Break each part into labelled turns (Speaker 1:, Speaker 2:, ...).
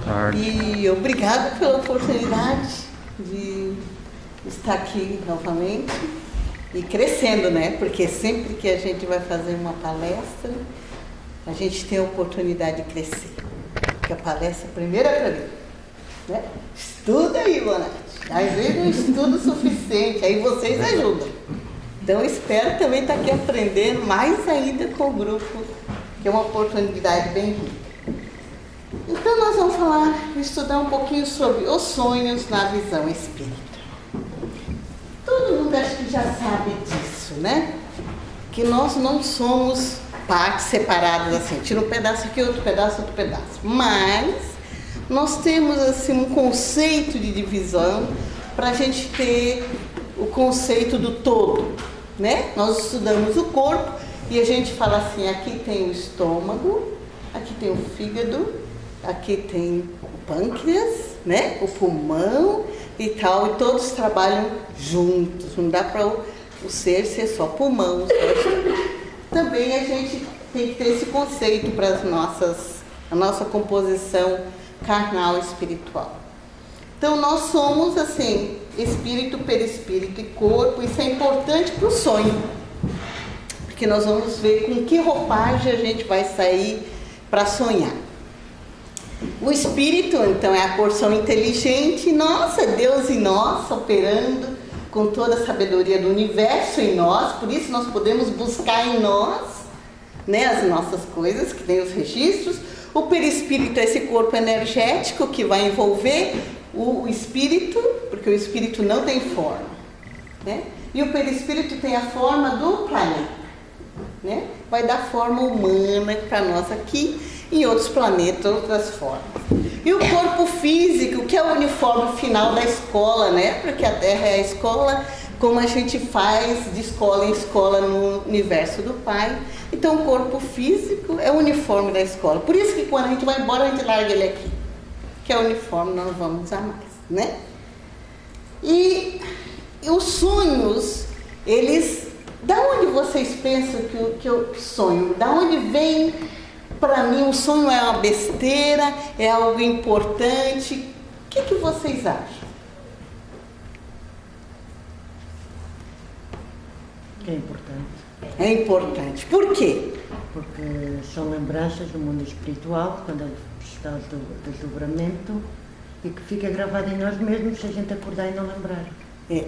Speaker 1: tarde.
Speaker 2: E obrigado pela oportunidade de estar aqui novamente e crescendo, né? Porque sempre que a gente vai fazer uma palestra, a gente tem a oportunidade de crescer. Porque a palestra primeiro é para mim, né? Estuda aí, Bonatti. Às vezes não estudo o suficiente, aí vocês ajudam. Então eu espero também estar aqui aprendendo mais ainda com o grupo, que é uma oportunidade bem rica. Então nós vamos estudar um pouquinho sobre os sonhos na visão espírita. Todo mundo acho que já sabe disso, né? Que nós não somos partes separadas assim, tira um pedaço aqui, outro pedaço. Mas nós temos assim um conceito de divisão para a gente ter o conceito do todo, né? Nós estudamos o corpo e a gente fala assim, aqui tem o estômago, aqui tem o fígado, aqui tem o pâncreas, né? O pulmão e tal, e todos trabalham juntos. Não dá para o ser só pulmão. Também a gente tem que ter esse conceito para a nossa composição carnal e espiritual. Então nós somos assim, espírito, perispírito e corpo. Isso é importante para o sonho, porque nós vamos ver com que roupagem a gente vai sair para sonhar. O espírito, então, é a porção inteligente, nossa, Deus em nós, operando com toda a sabedoria do universo em nós, por isso nós podemos buscar em nós, né, as nossas coisas, que tem os registros. O perispírito é esse corpo energético que vai envolver o espírito, porque o espírito não tem forma, né? E o perispírito tem a forma do planeta, né? Vai dar forma humana para nós aqui, em outros planetas, outras formas. E o corpo físico, que é o uniforme final da escola, né? Porque a Terra é a escola, como a gente faz de escola em escola no universo do Pai. Então o corpo físico é o uniforme da escola. Por isso que quando a gente vai embora, a gente larga ele aqui, que é o uniforme, nós não vamos usar mais, né? E os sonhos, eles... Da onde vocês pensam que eu sonho? Da onde vem... Para mim, o sonho é uma besteira, é algo importante. O que vocês acham?
Speaker 3: É importante.
Speaker 2: É importante. Por quê?
Speaker 3: Porque são lembranças do mundo espiritual, quando está do desdobramento, e que fica gravado em nós mesmos se a gente acordar e não lembrar.
Speaker 2: É.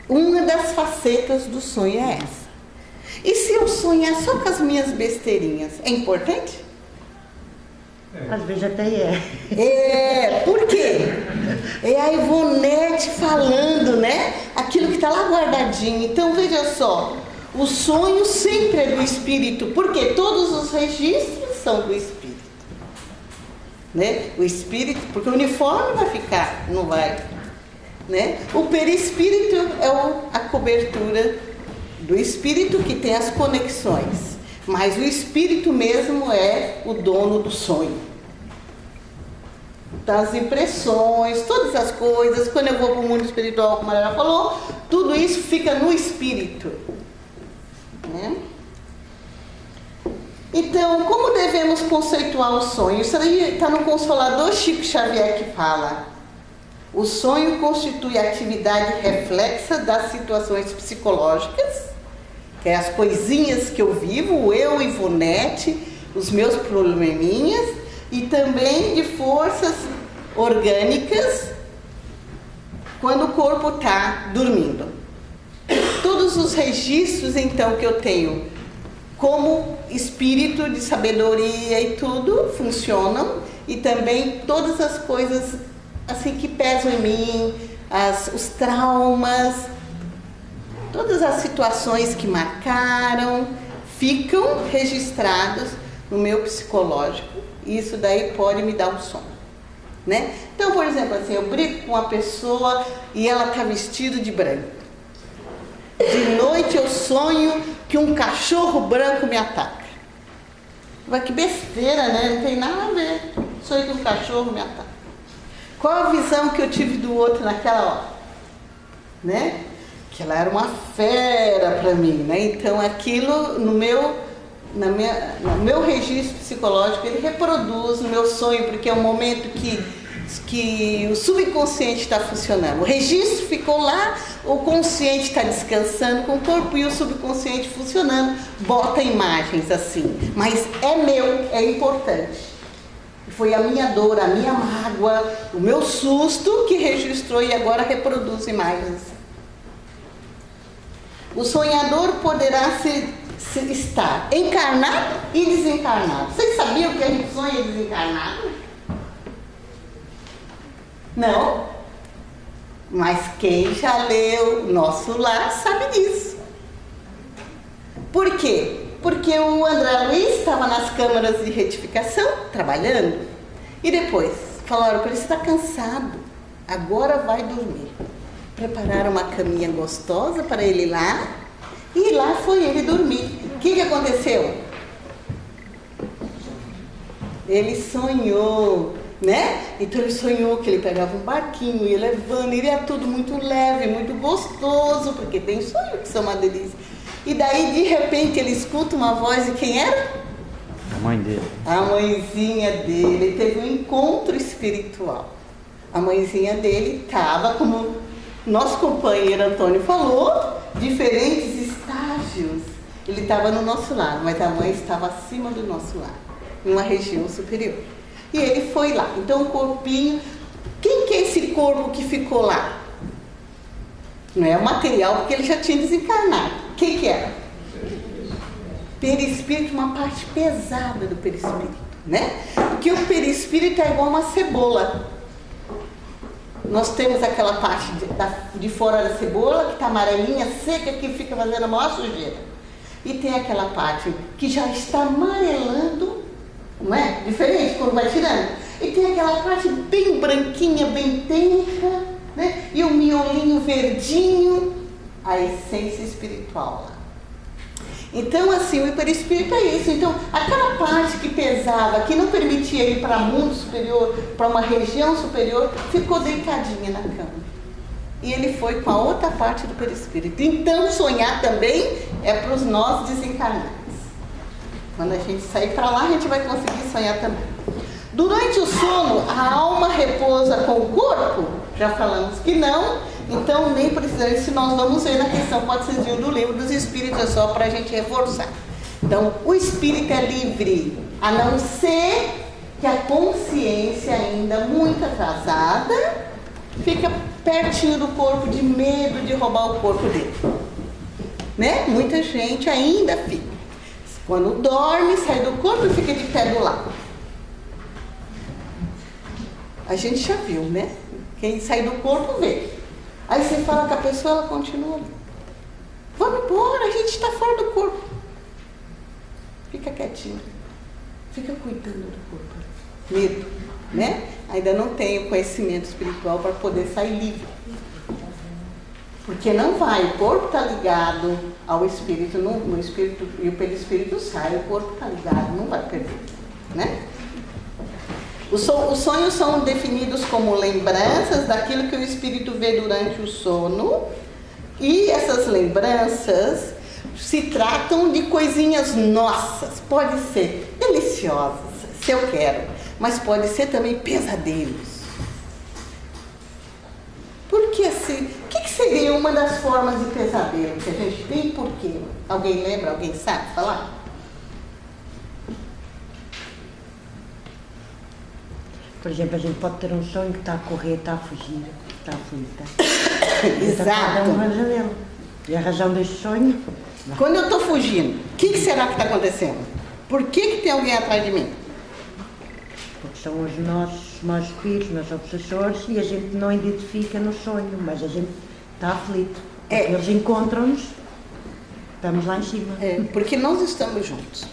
Speaker 2: Uma das facetas do sonho é essa. E se eu sonhar só com as minhas besteirinhas, é importante?
Speaker 3: Às vezes até é.
Speaker 2: É, por quê? É a Ivonete falando, né? Aquilo que está lá guardadinho. Então, veja só, o sonho sempre é do espírito, porque todos os registros são do espírito. Né? O espírito, porque o uniforme vai ficar, não vai. Né? O perispírito é a cobertura do espírito que tem as conexões. Mas o espírito mesmo é o dono do sonho. Das impressões, todas as coisas, quando eu vou para o mundo espiritual, como ela falou, tudo isso fica no espírito. Né? Então, como devemos conceituar o sonho? Isso aí está no Consolador Chico Xavier que fala: o sonho constitui a atividade reflexa das situações psicológicas, que é as coisinhas que eu vivo, eu, Ivonete, os meus probleminhas, e também de forças orgânicas quando o corpo está dormindo. Todos os registros, então, que eu tenho como espírito de sabedoria e tudo funcionam, e também todas as coisas assim que pesam em mim, os traumas, todas as situações que marcaram, ficam registrados no meu psicológico, e isso daí pode me dar um sono, né? Então, por exemplo, assim, eu brigo com uma pessoa e ela está vestida de branco. De noite eu sonho que um cachorro branco me ataca. Mas que besteira, né? Não tem nada a ver. Sonho que um cachorro me ataca. Qual a visão que eu tive do outro naquela hora? Né? Que ela era uma fera para mim, né? Então aquilo no meu no meu registro psicológico, ele reproduz o meu sonho, porque é um momento que o subconsciente está funcionando. O registro ficou lá, o consciente está descansando com o corpo e o subconsciente funcionando, bota imagens assim. Mas é meu, é importante. Foi a minha dor, a minha mágoa, o meu susto que registrou e agora reproduz imagens. O sonhador poderá estar encarnado e desencarnado. Vocês sabiam que a gente sonha desencarnado? Não? Mas quem já leu Nosso Lar sabe disso. Por quê? Porque o André Luiz estava nas câmaras de retificação, trabalhando, e depois falaram para ele: você está cansado, agora vai dormir. Prepararam uma caminha gostosa para ele lá, e lá foi ele dormir. O que aconteceu? Ele sonhou, né? Então ele sonhou que ele pegava um barquinho, ia levando, iria tudo muito leve, muito gostoso, porque tem sonho que são uma delícia. E daí, de repente, ele escuta uma voz, e quem era?
Speaker 1: A mãe dele.
Speaker 2: A mãezinha dele. Ele teve um encontro espiritual. A mãezinha dele estava, como nosso companheiro Antônio falou, diferentes estágios. Ele estava no nosso lar, mas a mãe estava acima do nosso lar, em uma região superior. E ele foi lá. Então, o corpinho... Quem que é esse corpo que ficou lá? Não é o material, porque ele já tinha desencarnado. O que era? Perispírito, uma parte pesada do perispírito, né? Porque o perispírito é igual uma cebola. Nós temos aquela parte de fora da cebola, que está amarelinha, seca, que fica fazendo a maior sujeira. E tem aquela parte que já está amarelando, não é? Diferente quando vai tirando. E tem aquela parte bem branquinha, bem tenra, né? E o miolinho verdinho, a essência espiritual lá. Então, assim, o perispírito é isso. Então, aquela parte que pesava, que não permitia ir para mundo superior, para uma região superior, ficou deitadinha na cama. E ele foi com a outra parte do perispírito. Então, sonhar também é para os nós desencarnados. Quando a gente sair para lá, a gente vai conseguir sonhar também. Durante o sono, a alma repousa com o corpo? Já falamos que não, então nem precisamos. Se nós vamos ver na questão 401 do Livro dos Espíritos, é só para a gente reforçar. Então, o espírito é livre, a não ser que a consciência, ainda muito atrasada, fica pertinho do corpo, de medo de roubar o corpo dele. Né? Muita gente ainda fica. Quando dorme, sai do corpo e fica de pé do lado. A gente já viu, né? Quem sai do corpo vê. Aí você fala com a pessoa, ela continua ali. Vamos embora, a gente está fora do corpo. Fica quietinho. Fica cuidando do corpo. Medo, né? Ainda não tem o conhecimento espiritual para poder sair livre. Porque não vai, o corpo está ligado ao espírito, no espírito, e o perispírito sai, o corpo está ligado, não vai perder, né? Os sonhos são definidos como lembranças daquilo que o espírito vê durante o sono, e essas lembranças se tratam de coisinhas nossas, pode ser deliciosas, se eu quero, mas pode ser também pesadelos. Porque assim, o que seria uma das formas de pesadelo que a gente tem e por quê? Alguém lembra? Alguém sabe falar?
Speaker 3: Por exemplo, a gente pode ter um sonho que está a correr, está a fugir, está aflita.
Speaker 2: Exato.
Speaker 3: Cada um arranja dele. E a razão deste sonho?
Speaker 2: Quando eu estou fugindo, o que será que está acontecendo? Por que tem alguém atrás de mim?
Speaker 3: Porque são os nossos maus espíritos, nossos obsessores, e a gente não identifica no sonho, mas a gente está aflito. Porque eles encontram-nos, estamos lá em cima.
Speaker 2: Porque nós estamos juntos.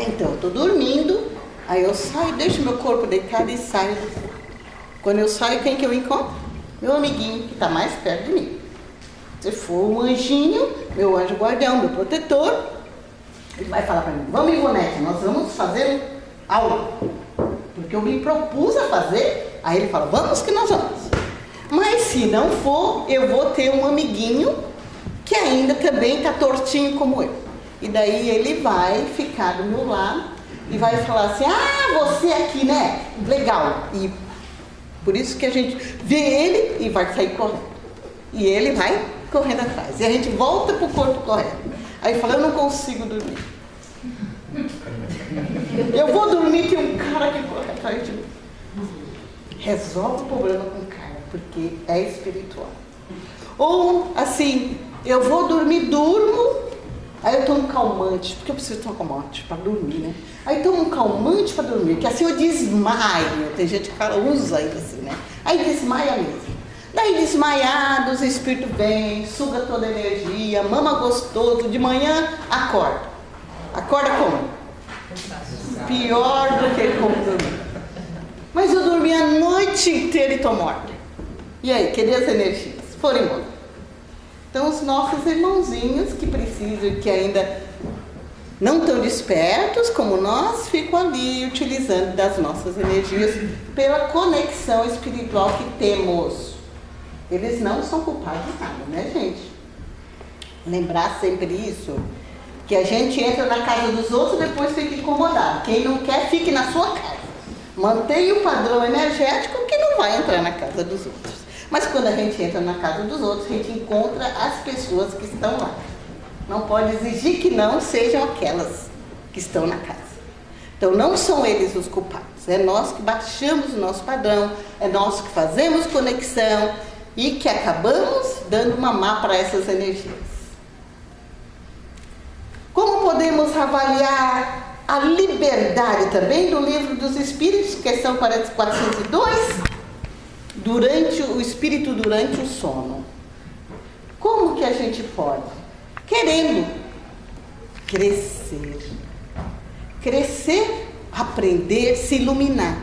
Speaker 2: Então, eu estou dormindo, aí eu saio, deixo meu corpo deitado e saio do corpo. Quando eu saio, quem que eu encontro? Meu amiguinho, que está mais perto de mim. Se for um anjinho, meu anjo guardião, meu protetor, ele vai falar para mim: vamos, Ivonete, nós vamos fazer algo. Porque eu me propus a fazer, aí ele fala: vamos que nós vamos. Mas se não for, eu vou ter um amiguinho que ainda também está tortinho como eu. E daí ele vai ficar do meu lado e vai falar assim, você aqui, né? Legal. E por isso que a gente vê ele e vai sair correndo. E ele vai correndo atrás. E a gente volta pro corpo correndo. Aí fala, eu não consigo dormir. Eu vou dormir, tem um cara que corre atrás de mim. Resolve o problema com cara, porque é espiritual. Ou assim, eu vou dormir, durmo, aí eu tomo um calmante, porque eu preciso tomar um calmante para dormir, né? Aí tomo um calmante para dormir, que assim eu desmaio. Tem gente que fala, usa isso assim, né? Aí desmaia mesmo. Daí desmaiado, os espíritos vêm, suga toda a energia, mama gostoso, de manhã acorda. Acorda como? Pior do que como dormir. Mas eu dormi a noite inteira e estou morta. E aí, cadê as energias? Foram embora. Então os nossos irmãozinhos que precisam, que ainda não estão despertos como nós, ficam ali utilizando das nossas energias pela conexão espiritual que temos. Eles não são culpados de nada, né, gente? Lembrar sempre isso, que a gente entra na casa dos outros e depois fica incomodado. Quem não quer, fique na sua casa. Mantenha o padrão energético que não vai entrar na casa dos outros. Mas quando a gente entra na casa dos outros, a gente encontra as pessoas que estão lá. Não pode exigir que não sejam aquelas que estão na casa. Então não são eles os culpados. É nós que baixamos o nosso padrão, é nós que fazemos conexão e que acabamos dando uma má para essas energias. Como podemos avaliar a liberdade também do Livro dos Espíritos, questão 402, o espírito durante o sono? Como que a gente pode? Querendo crescer. Crescer, aprender, se iluminar.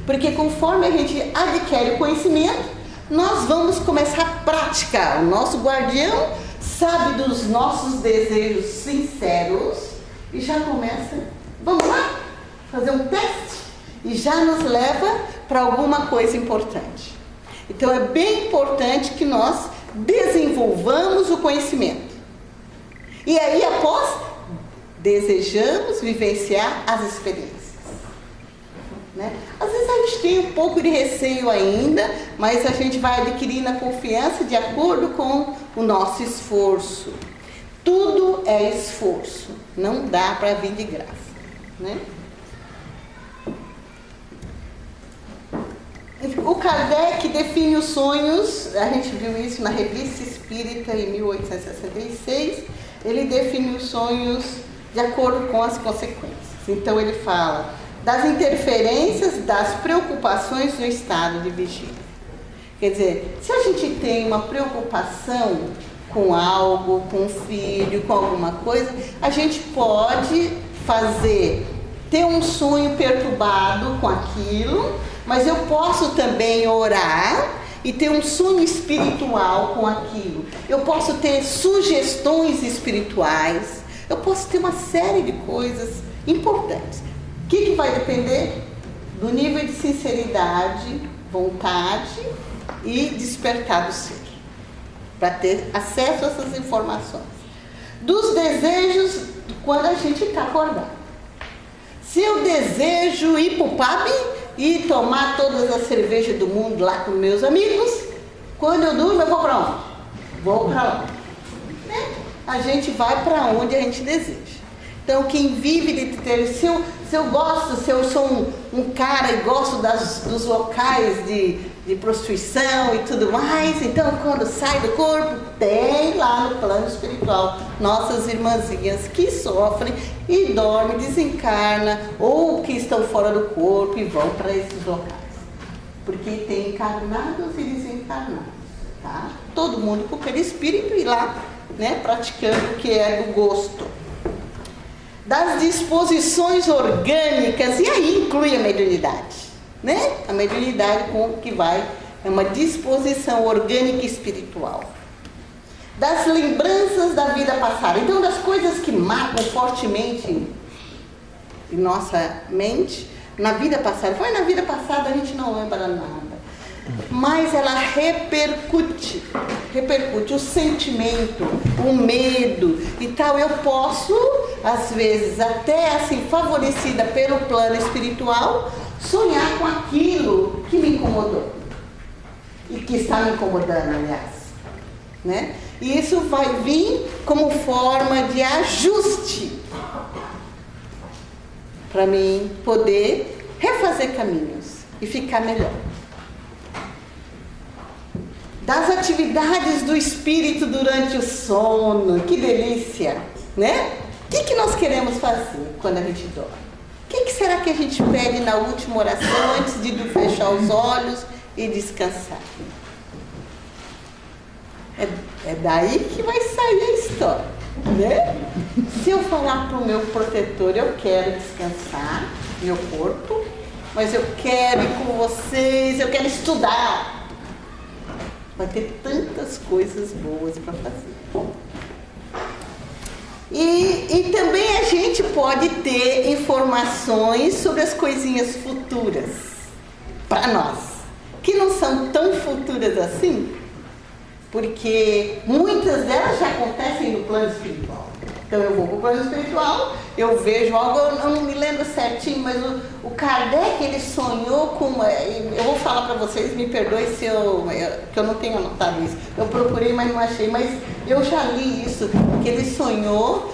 Speaker 2: Porque conforme a gente adquire o conhecimento, nós vamos começar a praticar. O nosso guardião sabe dos nossos desejos sinceros e já começa, vamos lá, fazer um teste e já nos leva para alguma coisa importante. Então é bem importante que nós desenvolvamos o conhecimento. E aí após, desejamos vivenciar as experiências. Né? Às vezes a gente tem um pouco de receio ainda, mas a gente vai adquirindo a confiança de acordo com o nosso esforço. Tudo é esforço, não dá para vir de graça. Né? O Kardec define os sonhos, a gente viu isso na Revista Espírita em 1866, ele define os sonhos de acordo com as consequências. Então ele fala das interferências, das preocupações no estado de vigília. Quer dizer, se a gente tem uma preocupação com algo, com um filho, com alguma coisa, a gente pode ter um sonho perturbado com aquilo, mas eu posso também orar e ter um sonho espiritual com aquilo. Eu posso ter sugestões espirituais, eu posso ter uma série de coisas importantes. O que vai depender? Do nível de sinceridade, vontade e despertar do ser, para ter acesso a essas informações. Dos desejos quando a gente está acordado. Se eu desejo ir para o pub e tomar todas as cervejas do mundo lá com meus amigos, quando eu durmo eu vou para onde? Vou para lá. Né? A gente vai para onde a gente deseja. Então, quem vive de ter, se eu sou um cara e gosto dos locais de prostituição e tudo mais, então quando sai do corpo, tem lá no plano espiritual nossas irmãzinhas que sofrem e dormem, desencarnam, ou que estão fora do corpo e vão para esses locais. Porque tem encarnados e desencarnados, tá? Todo mundo com aquele espírito e lá, né, praticando o que é do gosto. Das disposições orgânicas, e aí inclui a mediunidade, né? A mediunidade é uma disposição orgânica e espiritual. Das lembranças da vida passada, então das coisas que marcam fortemente em nossa mente, na vida passada. Foi na vida passada, a gente não lembra nada. mas ela repercute o sentimento, o medo e tal. Eu posso, às vezes, até assim, favorecida pelo plano espiritual, sonhar com aquilo que me incomodou e que está me incomodando, aliás, né? E isso vai vir como forma de ajuste para mim poder refazer caminhos e ficar melhor. Das atividades do espírito durante o sono, que delícia, né? O que nós queremos fazer quando a gente dorme? O que será que a gente pede na última oração antes de fechar os olhos e descansar? É daí que vai sair a história, né? Se eu falar para o meu protetor, eu quero descansar meu corpo, mas eu quero ir com vocês, eu quero estudar. Vai ter tantas coisas boas para fazer. E também a gente pode ter informações sobre as coisinhas futuras para nós, que não são tão futuras assim, porque muitas delas já acontecem no plano espiritual. Então eu vou para o plano espiritual, eu vejo algo, eu não me lembro certinho, mas o Kardec, ele sonhou com... Eu vou falar para vocês, me perdoe se que eu não tenho anotado isso. Eu procurei, mas não achei, mas eu já li isso, que ele sonhou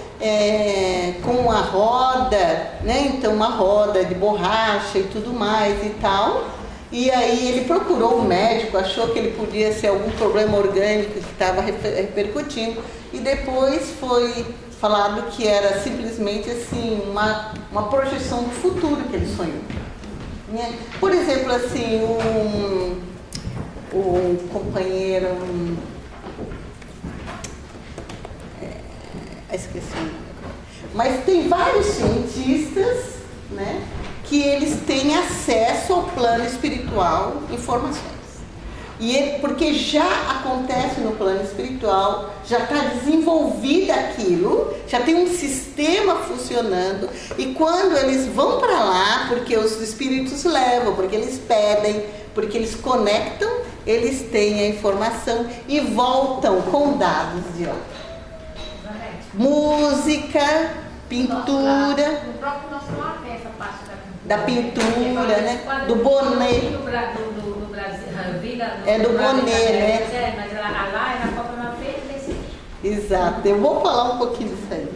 Speaker 2: com uma roda, né? Então uma roda de borracha e tudo mais e tal. E aí ele procurou o médico, achou que ele podia ser algum problema orgânico que estava repercutindo. E depois foi falado que era simplesmente assim, uma projeção do futuro que ele sonhou. Né? Por exemplo, assim, um companheiro... esqueci o nome agora. Mas tem vários cientistas, né, que eles têm acesso ao plano espiritual, informações. Porque já acontece no plano espiritual, já está desenvolvido aquilo, já tem um sistema funcionando, e quando eles vão para lá, porque os espíritos levam, porque eles pedem, porque eles conectam, eles têm a informação e voltam com dados de lá. Música, pintura.
Speaker 1: No próprio nosso lar tem essa parte
Speaker 2: da pintura, né? Do boné.
Speaker 1: Do Brasil,
Speaker 2: do boné, né?
Speaker 1: Mas lá na Copa não fez desse.
Speaker 2: Exato, eu vou falar um pouquinho disso aí.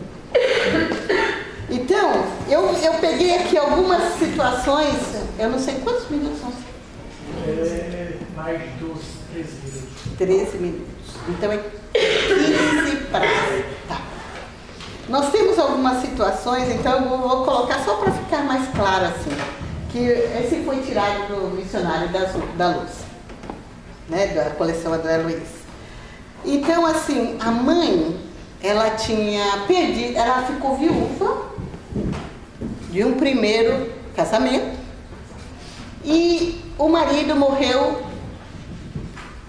Speaker 2: Então, eu peguei aqui algumas situações, eu não sei quantos minutos são.
Speaker 4: Mais dos 13 minutos.
Speaker 2: 13 minutos. Então é 15 para. Tá. Nós temos algumas situações, então eu vou colocar só para ficar mais claro assim, que esse foi tirado do Missionário da Luz, né, da coleção André Luiz. Então, assim, a mãe, ela tinha perdido, ela ficou viúva de um primeiro casamento e o marido morreu